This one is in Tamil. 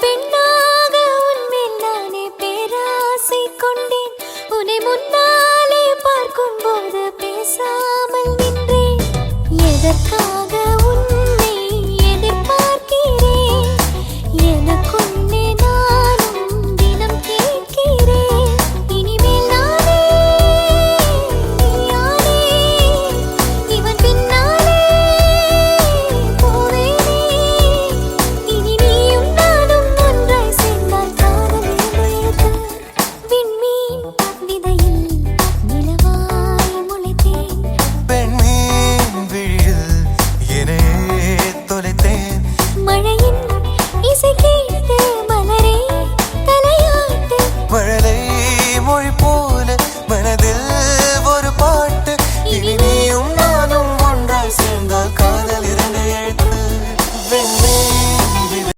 பெண்ணாக உன்மேல் நானே பேராசை கொண்டேன். உன்னை முன்னாலே பார்க்கும் போது பேசாமல் நின்றேன். எதற்காக